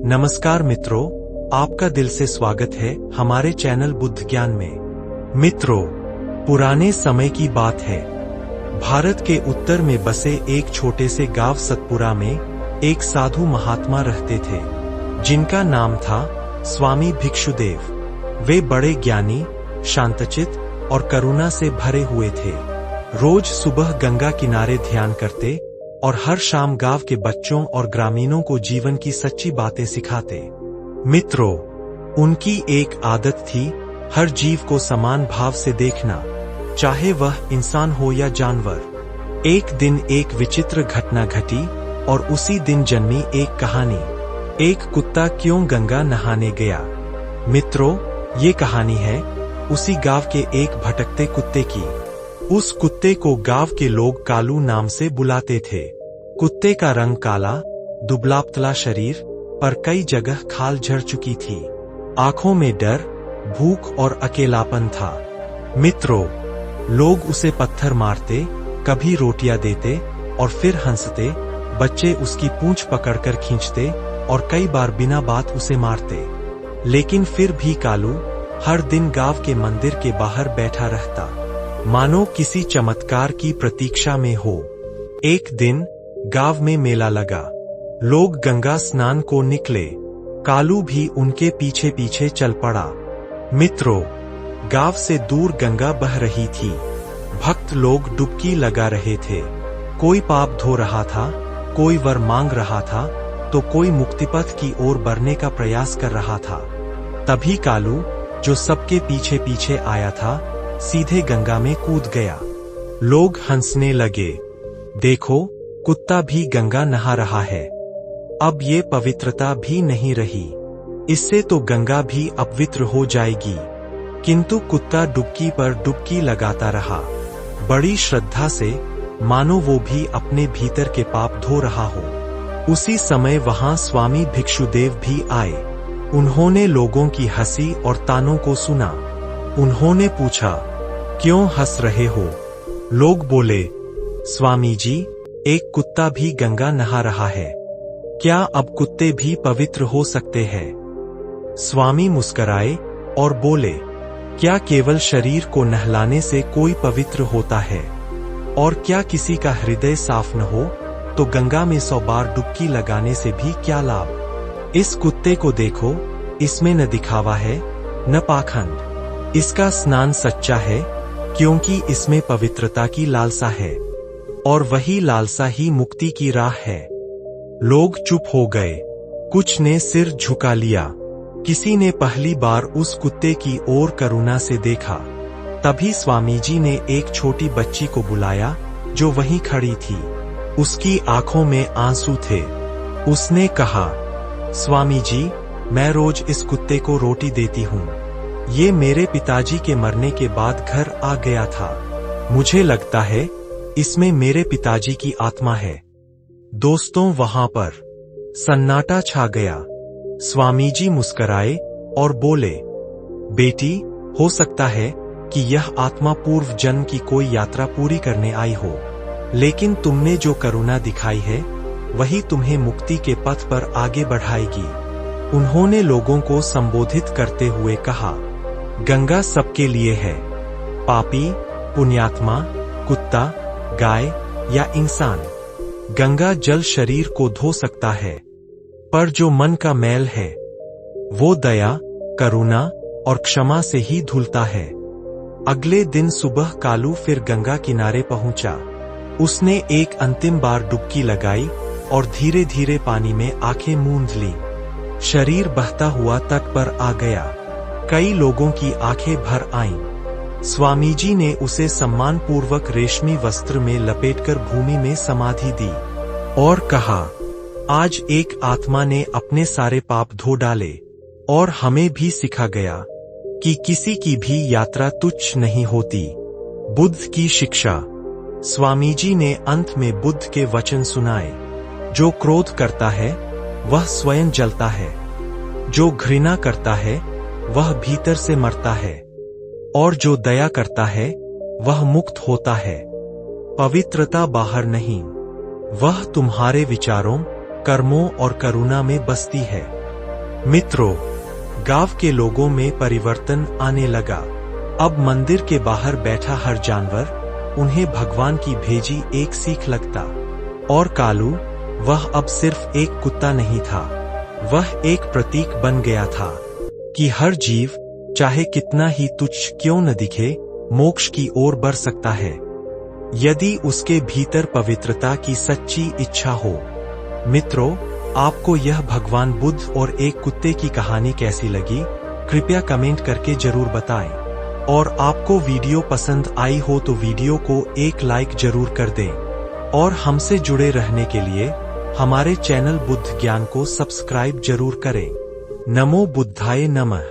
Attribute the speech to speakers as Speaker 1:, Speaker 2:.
Speaker 1: नमस्कार मित्रों, आपका दिल से स्वागत है हमारे चैनल बुद्ध ज्ञान में। मित्रों, पुराने समय की बात है। भारत के उत्तर में बसे एक छोटे से गांव सतपुरा में एक साधु महात्मा रहते थे, जिनका नाम था स्वामी भिक्षुदेव। वे बड़े ज्ञानी, शांतचित और करुणा से भरे हुए थे। रोज सुबह गंगा किनारे ध्यान करते और हर शाम गांव के बच्चों और ग्रामीणों को जीवन की सच्ची बातें सिखाते। मित्रों, उनकी एक आदत थी हर जीव को समान भाव से देखना, चाहे वह इंसान हो या जानवर। एक दिन एक विचित्र घटना घटी और उसी दिन जन्मी एक कहानी, एक कुत्ता क्यों गंगा नहाने गया। मित्रों, ये कहानी है उसी गांव के एक भटकते कुत्ते की। उस कुत्ते को गांव के लोग कालू नाम से बुलाते थे। कुत्ते का रंग काला, दुबला-पतला शरीर पर कई जगह खाल झड़ चुकी थी। आंखों में डर, भूख और अकेलापन था। मित्रों, लोग उसे पत्थर मारते, कभी रोटियां देते और फिर हंसते। बच्चे उसकी पूंछ पकड़कर खींचते और कई बार बिना बात उसे मारते। लेकिन फिर भी कालू हर दिन गांव के मंदिर के बाहर बैठा रहता, मानो किसी चमत्कार की प्रतीक्षा में हो। एक दिन गांव में मेला लगा। लोग गंगा स्नान को निकले। कालू भी उनके पीछे पीछे चल पड़ा। मित्रों, गांव से दूर गंगा बह रही थी। भक्त लोग डुबकी लगा रहे थे। कोई पाप धो रहा था, कोई वर मांग रहा था, तो कोई मुक्तिपथ की ओर बढ़ने का प्रयास कर रहा था। तभी कालू, जो सबके पीछे पीछे आया था, सीधे गंगा में कूद गया। लोग हंसने लगे। देखो, कुत्ता भी गंगा नहा रहा है। अब ये पवित्रता भी नहीं रही। इससे तो गंगा भी अपवित्र हो जाएगी। किंतु कुत्ता डुबकी पर डुबकी लगाता रहा, बड़ी श्रद्धा से, मानो वो भी अपने भीतर के पाप धो रहा हो। उसी समय वहां स्वामी भिक्षुदेव भी आए। उन्होंने लोगों की हंसी और तानों को सुना। उन्होंने पूछा, क्यों हंस रहे हो? लोग बोले, स्वामी जी, एक कुत्ता भी गंगा नहा रहा है। क्या अब कुत्ते भी पवित्र हो सकते हैं? स्वामी मुस्कराए और बोले, क्या केवल शरीर को नहलाने से कोई पवित्र होता है? और क्या किसी का हृदय साफ न हो तो गंगा में 100 बार डुबकी लगाने से भी क्या लाभ? इस कुत्ते को देखो, इसमें न दिखावा है न पाखंड। इसका स्नान सच्चा है, क्योंकि इसमें पवित्रता की लालसा है, और वही लालसा ही मुक्ति की राह है। लोग चुप हो गए। कुछ ने सिर झुका लिया। किसी ने पहली बार उस कुत्ते की ओर करुणा से देखा। तभी स्वामी जी ने एक छोटी बच्ची को बुलाया, जो वहीं खड़ी थी। उसकी आंखों में आंसू थे। उसने कहा, स्वामी जी, मैं रोज इस कुत्ते को रोटी देती हूँ। ये मेरे पिताजी के मरने के बाद घर आ गया था। मुझे लगता है इसमें मेरे पिताजी की आत्मा है। दोस्तों, वहां पर सन्नाटा छा गया। स्वामी जी मुस्कराए और बोले, बेटी, हो सकता है कि यह आत्मा पूर्व जन्म की कोई यात्रा पूरी करने आई हो, लेकिन तुमने जो करुणा दिखाई है वही तुम्हें मुक्ति के पथ पर आगे बढ़ाएगी। उन्होंने लोगों को संबोधित करते हुए कहा, गंगा सबके लिए है। पापी, पुण्यात्मा, कुत्ता, गाय या इंसान। गंगा जल शरीर को धो सकता है, पर जो मन का मैल है वो दया, करुणा और क्षमा से ही धुलता है। अगले दिन सुबह कालू फिर गंगा किनारे पहुंचा। उसने एक अंतिम बार डुबकी लगाई और धीरे धीरे पानी में आंखें मूंद ली। शरीर बहता हुआ तट पर आ गया। कई लोगों की आंखें भर आईं। स्वामी जी ने उसे सम्मान पूर्वक रेशमी वस्त्र में लपेटकर भूमि में समाधि दी और कहा, आज एक आत्मा ने अपने सारे पाप धो डाले और हमें भी सिखा गया कि किसी की भी यात्रा तुच्छ नहीं होती। बुद्ध की शिक्षा। स्वामी जी ने अंत में बुद्ध के वचन सुनाए, जो क्रोध करता है वह स्वयं जलता है, जो घृणा करता है वह भीतर से मरता है, और जो दया करता है वह मुक्त होता है। पवित्रता बाहर नहीं, वह तुम्हारे विचारों, कर्मों और करुणा में बसती है। मित्रों, गांव के लोगों में परिवर्तन आने लगा। अब मंदिर के बाहर बैठा हर जानवर उन्हें भगवान की भेजी एक सीख लगता। और कालू, वह अब सिर्फ एक कुत्ता नहीं था, वह एक प्रतीक बन गया था कि हर जीव, चाहे कितना ही तुच्छ क्यों न दिखे, मोक्ष की ओर बढ़ सकता है, यदि उसके भीतर पवित्रता की सच्ची इच्छा हो। मित्रों, आपको यह भगवान बुद्ध और एक कुत्ते की कहानी कैसी लगी? कृपया कमेंट करके जरूर बताएं। और आपको वीडियो पसंद आई हो तो वीडियो को एक लाइक जरूर कर दें। और हमसे जुड़े रहने के लिए हमारे चैनल बुद्ध ज्ञान को सब्सक्राइब जरूर करें। नमो बुद्धाय नमः।